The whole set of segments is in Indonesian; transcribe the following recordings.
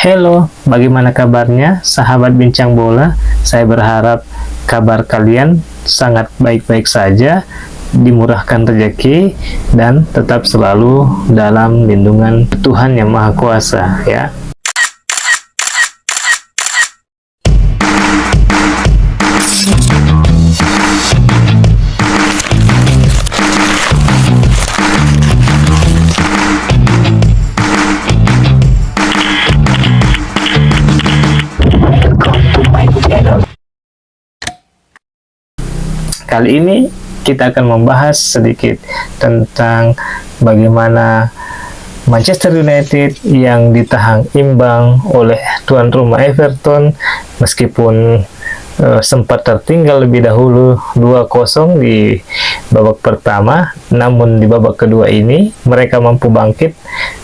Hello, bagaimana kabarnya sahabat bincang bola? Saya berharap kabar kalian sangat baik-baik saja, dimurahkan rezeki, dan tetap selalu dalam lindungan Tuhan Yang Maha Kuasa, ya. Kali ini kita akan membahas sedikit tentang bagaimana Manchester United yang ditahan imbang oleh tuan rumah Everton meskipun sempat tertinggal lebih dahulu 2-0 di babak pertama, namun di babak kedua ini mereka mampu bangkit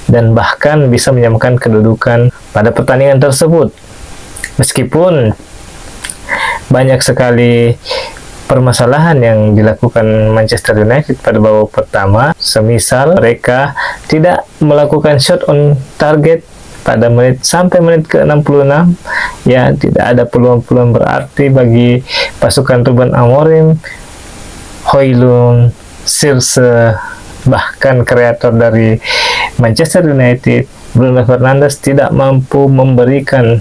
dan bahkan bisa menyamakan kedudukan pada pertandingan tersebut. Meskipun banyak sekali permasalahan yang dilakukan Manchester United pada babak pertama, semisal mereka tidak melakukan shot on target pada sampai menit ke-66, ya, tidak ada peluang-peluang berarti bagi pasukan Ruben Amorim. Højlund, Schürrle, bahkan kreator dari Manchester United, Bruno Fernandes, tidak mampu memberikan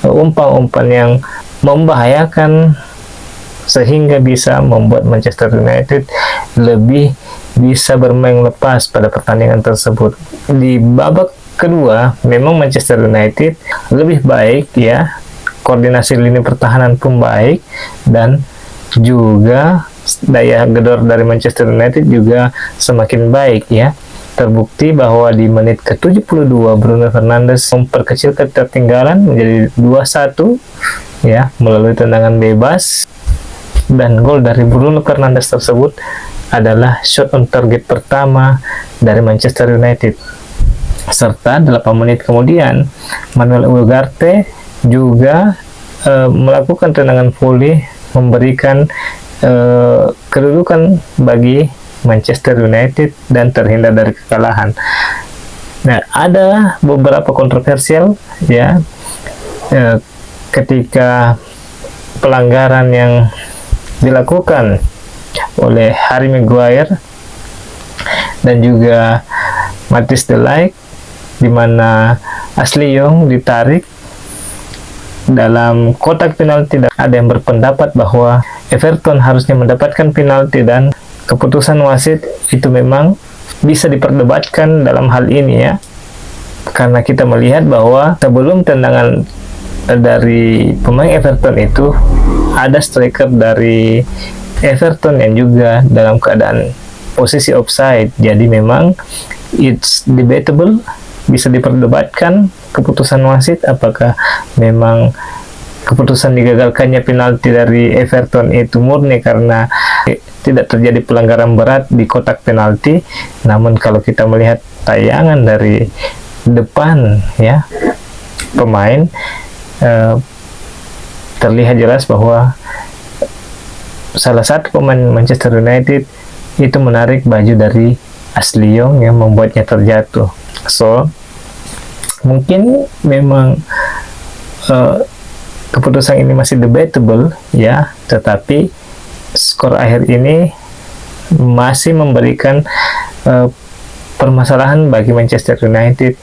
umpan-umpan yang membahayakan sehingga bisa membuat Manchester United lebih bisa bermain lepas pada pertandingan tersebut. Di babak kedua memang Manchester United lebih baik, ya, koordinasi lini pertahanan pun baik, dan juga daya gedor dari Manchester United juga semakin baik, ya. Terbukti bahwa di menit ke-72 Bruno Fernandes memperkecil ketertinggalan menjadi 2-1, ya, melalui tendangan bebas. Dan gol dari Bruno Fernandes tersebut adalah shot on target pertama dari Manchester United. Serta 8 menit kemudian Manuel Ugarte juga melakukan tendangan volley memberikan kedudukan bagi Manchester United dan terhindar dari kekalahan. Nah, ada beberapa kontroversial, ya, ketika pelanggaran yang dilakukan oleh Harry Maguire dan juga Matthijs de Ligt, di mana Ashley Young ditarik dalam kotak penalti, dan ada yang berpendapat bahwa Everton harusnya mendapatkan penalti, dan keputusan wasit itu memang bisa diperdebatkan dalam hal ini, ya, karena kita melihat bahwa sebelum tendangan dari pemain Everton itu ada striker dari Everton yang juga dalam keadaan posisi offside. Jadi memang it's debatable, bisa diperdebatkan keputusan wasit apakah memang keputusan digagalkannya penalti dari Everton itu murni karena tidak terjadi pelanggaran berat di kotak penalti. Namun kalau kita melihat tayangan dari depan, ya, pemain, terlihat jelas bahwa salah satu pemain Manchester United itu menarik baju dari Ashley Young yang membuatnya terjatuh. So, mungkin memang keputusan ini masih debatable, ya, tetapi skor akhir ini masih memberikan permasalahan bagi Manchester United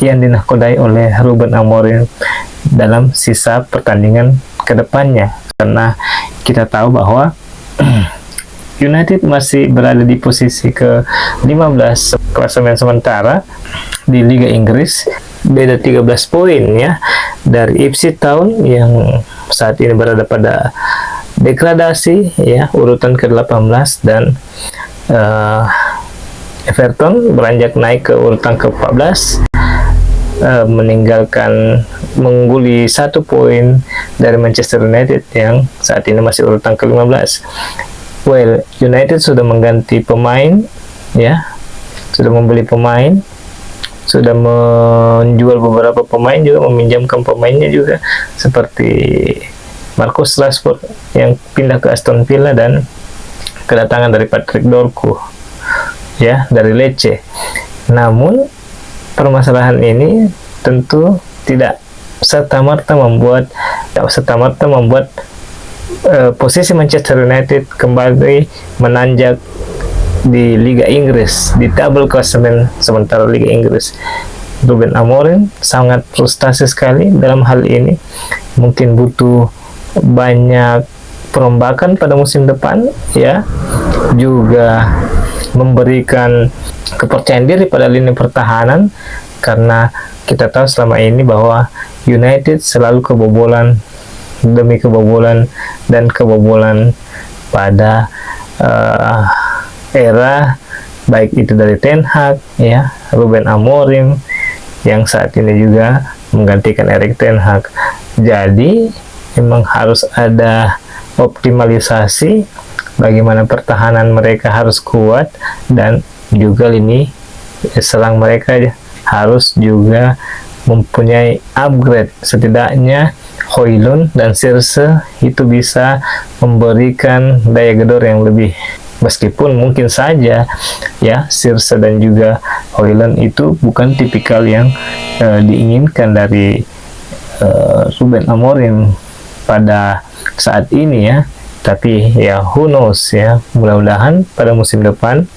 yang dinahkodai oleh Ruben Amorim dalam sisa pertandingan ke depannya, karena kita tahu bahwa United masih berada di posisi ke-15 klasemen sementara di Liga Inggris, beda 13 poin, ya, dari Ipswich Town yang saat ini berada pada degradasi, ya, urutan ke-18, dan Everton beranjak naik ke urutan ke-14, mengungguli 1 poin dari Manchester United yang saat ini masih urutan ke-15. Well, United sudah mengganti pemain, ya, sudah membeli pemain, sudah menjual beberapa pemain, juga meminjamkan pemainnya juga, seperti Marcus Rashford yang pindah ke Aston Villa dan kedatangan dari Patrick Dorgu, ya, dari Lecce. Namun permasalahan ini tentu tidak serta-merta membuat posisi Manchester United kembali menanjak di Liga Inggris, di tabel klasemen sementara Liga Inggris. Ruben Amorim sangat frustasi sekali dalam hal ini, mungkin butuh banyak perombakan pada musim depan, ya, juga memberikan kepercayaan diri pada lini pertahanan, karena kita tahu selama ini bahwa United selalu kebobolan demi kebobolan dan kebobolan pada era baik itu dari Ten Hag, ya, Ruben Amorim yang saat ini juga menggantikan Erik Ten Hag. Jadi memang harus ada optimalisasi bagaimana pertahanan mereka harus kuat, dan juga lini serang mereka harus juga mempunyai upgrade. Setidaknya Højlund dan Schürrle itu bisa memberikan daya gedor yang lebih, meskipun mungkin saja ya Schürrle dan juga Højlund itu bukan tipikal yang diinginkan dari Ruben Amorim pada saat ini, ya. Tapi ya who knows, ya, mudah-mudahan pada musim depan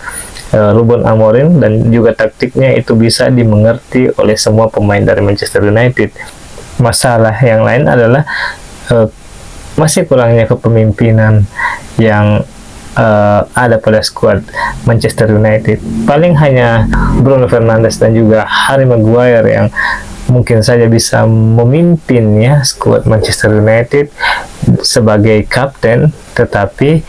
Ruben Amorim dan juga taktiknya itu bisa dimengerti oleh semua pemain dari Manchester United. Masalah yang lain adalah masih kurangnya kepemimpinan yang ada pada skuad Manchester United. Paling hanya Bruno Fernandes dan juga Harry Maguire yang mungkin saja bisa memimpin, ya, skuad Manchester United sebagai kapten, tetapi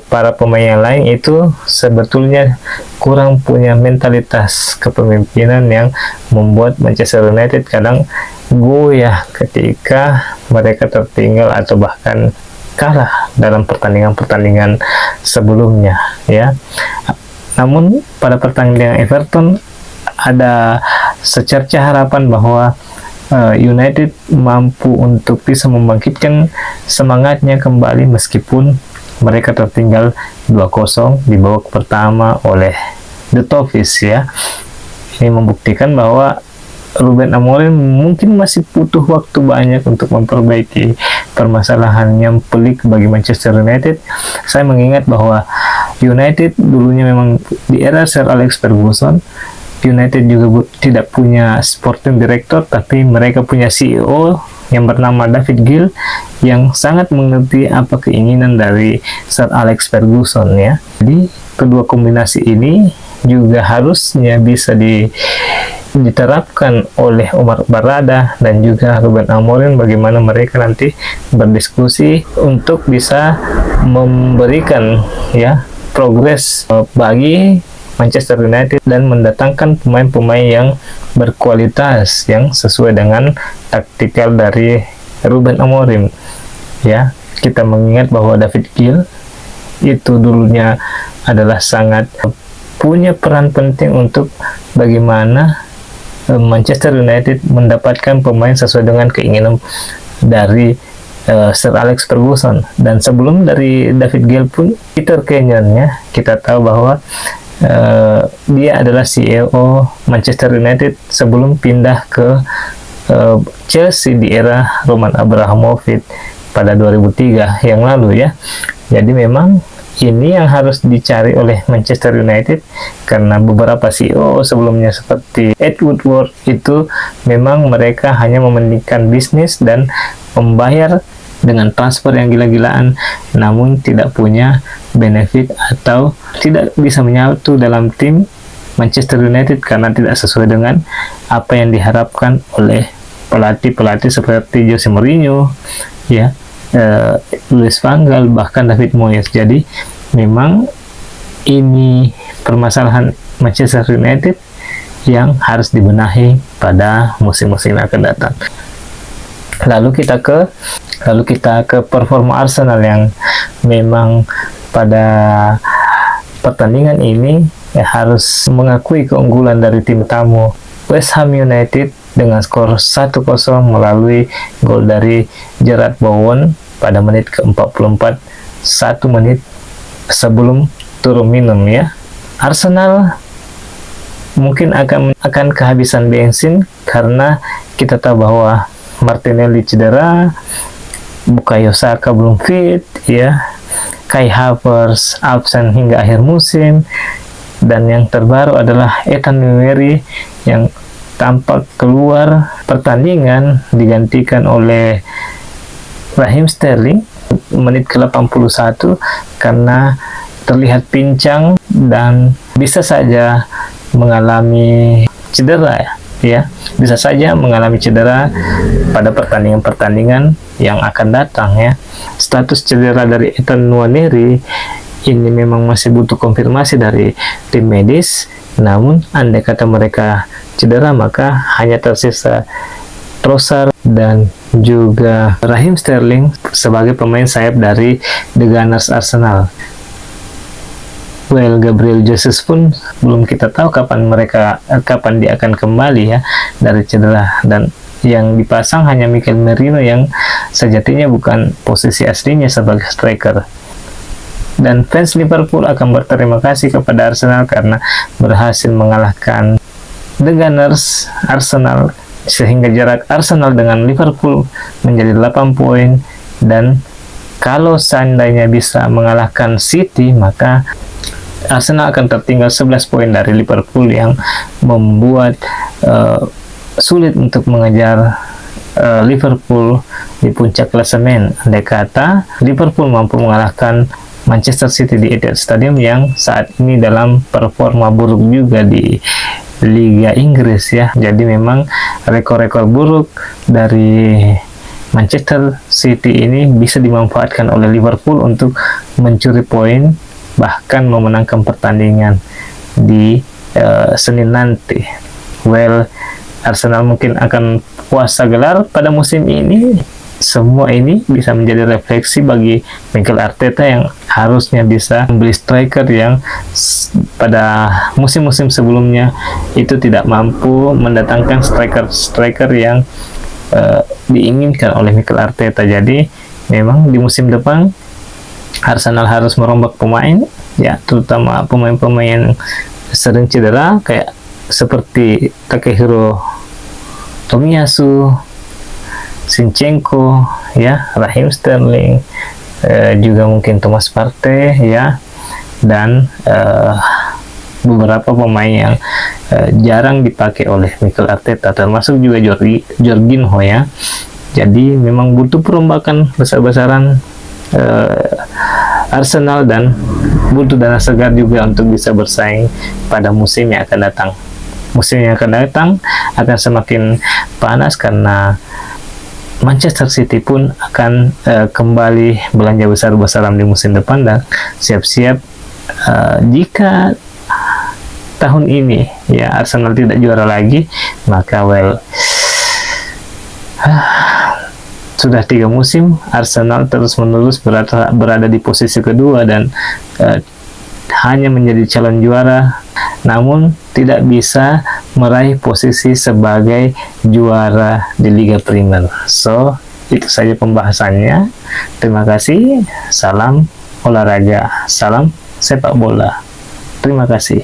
para pemain yang lain itu sebetulnya kurang punya mentalitas kepemimpinan yang membuat Manchester United kadang goyah ketika mereka tertinggal atau bahkan kalah dalam pertandingan-pertandingan sebelumnya, ya. Namun pada pertandingan Everton ada secerca harapan bahwa United mampu untuk bisa membangkitkan semangatnya kembali meskipun mereka tertinggal 2-0 di babak pertama oleh The Toffees, ya. Ini membuktikan bahwa Ruben Amorim mungkin masih butuh waktu banyak untuk memperbaiki permasalahan yang pelik bagi Manchester United. Saya mengingat bahwa United dulunya memang di era Sir Alex Ferguson, United juga tidak punya sporting director, tapi mereka punya CEO yang bernama David Gill yang sangat mengerti apa keinginan dari Sir Alex Ferguson, ya. Jadi kedua kombinasi ini juga harusnya bisa diterapkan oleh Omar Barada dan juga Ruben Amorim, bagaimana mereka nanti berdiskusi untuk bisa memberikan, ya, progres bagi Manchester United dan mendatangkan pemain-pemain yang berkualitas yang sesuai dengan taktikal dari Ruben Amorim, ya. Kita mengingat bahwa David Gill itu dulunya adalah sangat punya peran penting untuk bagaimana Manchester United mendapatkan pemain sesuai dengan keinginan dari Sir Alex Ferguson. Dan sebelum dari David Gill pun, Peter Kenyon, ya, kita tahu bahwa dia adalah CEO Manchester United sebelum pindah ke Chelsea di era Roman Abramovich pada 2003 yang lalu, ya. Jadi memang ini yang harus dicari oleh Manchester United, karena beberapa CEO sebelumnya seperti Ed Woodward itu memang mereka hanya mementingkan bisnis dan membayar dengan transfer yang gila-gilaan, namun tidak punya benefit atau tidak bisa menyatu dalam tim Manchester United karena tidak sesuai dengan apa yang diharapkan oleh pelatih-pelatih seperti Jose Mourinho, ya, Louis van Gaal, bahkan David Moyes. Jadi memang ini permasalahan Manchester United yang harus dibenahi pada musim-musim yang akan datang. Lalu kita ke performa Arsenal yang memang pada pertandingan ini harus mengakui keunggulan dari tim tamu West Ham United dengan skor 1-0 melalui gol dari Jarrod Bowen pada menit ke-44, 1 menit sebelum turun minum, ya. Arsenal mungkin akan kehabisan bensin karena kita tahu bahwa Martinelli cedera, Bukayo Saka belum fit, ya, Kai Havertz absen hingga akhir musim, dan yang terbaru adalah Ethan Nwaneri yang tampak keluar pertandingan digantikan oleh Raheem Sterling menit ke-81 karena terlihat pincang dan bisa saja mengalami cedera, ya, bisa saja mengalami cedera pada pertandingan-pertandingan yang akan datang, ya. Status cedera dari Ethan Nwaneri ini memang masih butuh konfirmasi dari tim medis, namun andai kata mereka cedera maka hanya tersisa Trossard dan juga Raheem Sterling sebagai pemain sayap dari The Gunners Arsenal. Well, Gabriel Jesus pun belum kita tahu kapan dia akan kembali, ya, dari cedera, dan yang dipasang hanya Mikel Merino yang sejatinya bukan posisi aslinya sebagai striker. Dan fans Liverpool akan berterima kasih kepada Arsenal karena berhasil mengalahkan The Gunners Arsenal, sehingga jarak Arsenal dengan Liverpool menjadi 8 poin, dan kalau seandainya bisa mengalahkan City maka Arsenal akan tertinggal 11 poin dari Liverpool yang membuat sulit untuk mengejar Liverpool di puncak klasemen. Andai kata Liverpool mampu mengalahkan Manchester City di Etihad Stadium yang saat ini dalam performa buruk juga di Liga Inggris, ya. Jadi memang rekor-rekor buruk dari Manchester City ini bisa dimanfaatkan oleh Liverpool untuk mencuri poin, bahkan memenangkan pertandingan di Senin nanti. Well, Arsenal mungkin akan puasa gelar pada musim ini. Semua ini bisa menjadi refleksi bagi Mikel Arteta yang harusnya bisa membeli striker yang pada musim-musim sebelumnya itu tidak mampu mendatangkan striker yang diinginkan oleh Mikel Arteta. Jadi memang di musim depan Arsenal harus merombak pemain, ya, terutama pemain-pemain yang sering cedera kayak seperti Takehiro Tomiyasu, Zinchenko, ya, Raheem Sterling, juga mungkin Thomas Partey, ya, dan beberapa pemain yang jarang dipakai oleh Mikel Arteta, termasuk juga Jorginho, ya. Jadi memang butuh perombakan besar-besaran Arsenal dan butuh dana segar juga untuk bisa bersaing pada musim yang akan datang. Musim yang akan datang akan semakin panas karena Manchester City pun akan kembali belanja besar-besaran di musim depan, dan siap-siap jika tahun ini, ya, Arsenal tidak juara lagi, maka sudah 3 musim Arsenal terus-menerus berada di posisi kedua dan hanya menjadi calon juara, namun tidak bisa meraih posisi sebagai juara di Liga Primer. So, itu saja pembahasannya. Terima kasih. Salam olahraga, salam sepak bola. Terima kasih.